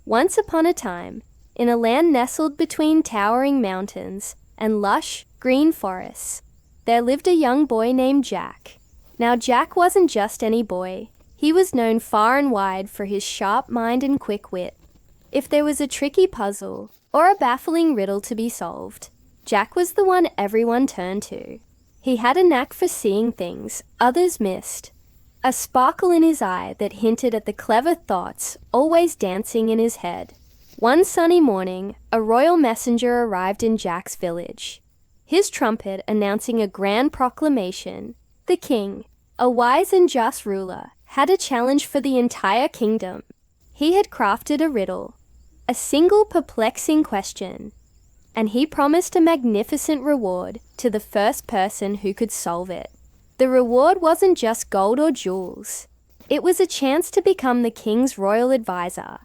Once upon a time, in a land nestled between towering mountains and lush, green forests, there lived a young boy named Jack. Now, Jack wasn't just any boy. He was known far and wide for his sharp mind and quick wit. If there was a tricky puzzle or a baffling riddle to be solved, Jack was the one everyone turned to. He had a knack for seeing things others missed, a sparkle in his eye that hinted at the clever thoughts always dancing in his head. One sunny morning, a royal messenger arrived in Jack's village, his trumpet announcing a grand proclamation. The king, a wise and just ruler, had a challenge for the entire kingdom. He had crafted a riddle, a single perplexing question, and he promised a magnificent reward to the first person who could solve it. The reward wasn't just gold or jewels. It was a chance to become the king's royal advisor,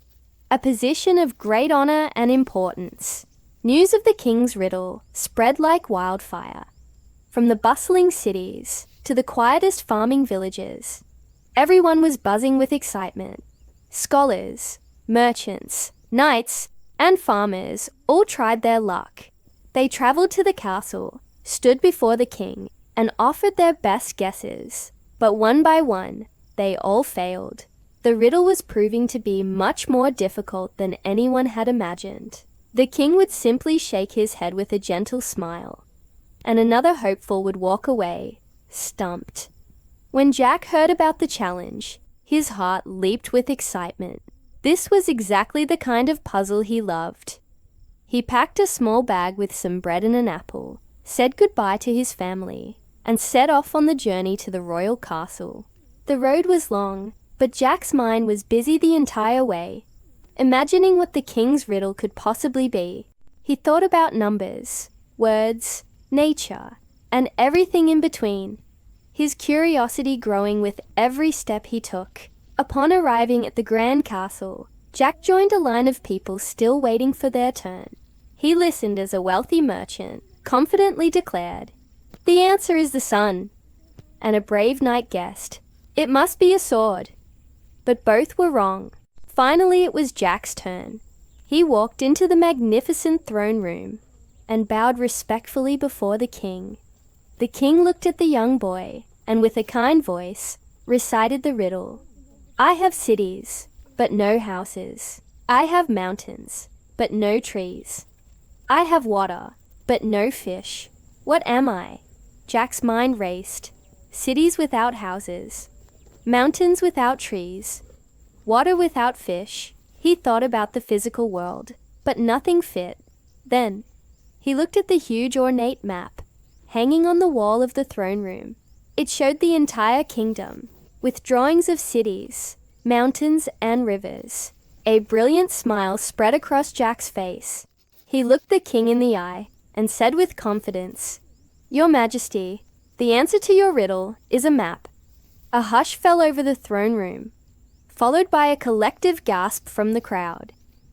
a position of great honor and importance. News of the king's riddle spread like wildfire. From the bustling cities to the quietest farming villages, everyone was buzzing with excitement. Scholars, merchants, knights, and farmers all tried their luck. They traveled to the castle, stood before the king, and offered their best guesses. But one by one, they all failed. The riddle was proving to be much more difficult than anyone had imagined. The king would simply shake his head with a gentle smile, and another hopeful would walk away, stumped. When Jack heard about the challenge, his heart leaped with excitement. This was exactly the kind of puzzle he loved. He packed a small bag with some bread and an apple, said goodbye to his family, and set off on the journey to the royal castle. The road was long, but Jack's mind was busy the entire way, imagining what the king's riddle could possibly be. He thought about numbers, words, nature, and everything in between, his curiosity growing with every step he took. Upon arriving at the grand castle, Jack joined a line of people still waiting for their turn. He listened as a wealthy merchant confidently declared, "The answer is the sun." And a brave knight guessed, "It must be a sword." But both were wrong. Finally, it was Jack's turn. He walked into the magnificent throne room and bowed respectfully before the king. The king looked at the young boy and with a kind voice recited the riddle. "I have cities, but no houses. I have mountains, but no trees. I have water, but no fish. What am I?" Jack's mind raced. Cities without houses, mountains without trees, water without fish. He thought about the physical world, but nothing fit. Then, he looked at the huge ornate map hanging on the wall of the throne room. It showed the entire kingdom, with drawings of cities, mountains, and rivers. A brilliant smile spread across Jack's face. He looked the king in the eye and said with confidence, "Your Majesty, the answer to your riddle is a map." A hush fell over the throne room, followed by a collective gasp from the crowd.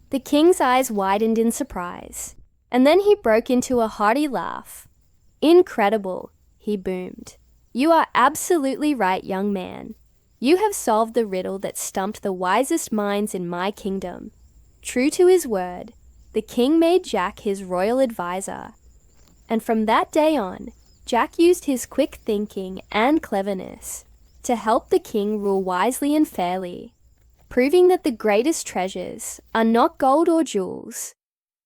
The king's eyes widened in surprise, and then he broke into a hearty laugh. "Incredible," he boomed. "You are absolutely right, young man. You have solved the riddle that stumped the wisest minds in my kingdom." True to his word, the king made Jack his royal advisor. And from that day on, Jack used his quick thinking and cleverness to help the king rule wisely and fairly, proving that the greatest treasures are not gold or jewels,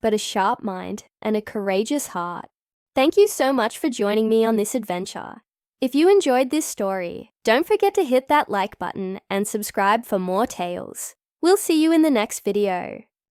but a sharp mind and a courageous heart. Thank you so much for joining me on this adventure. If you enjoyed this story, don't forget to hit that like button and subscribe for more tales. We'll see you in the next video.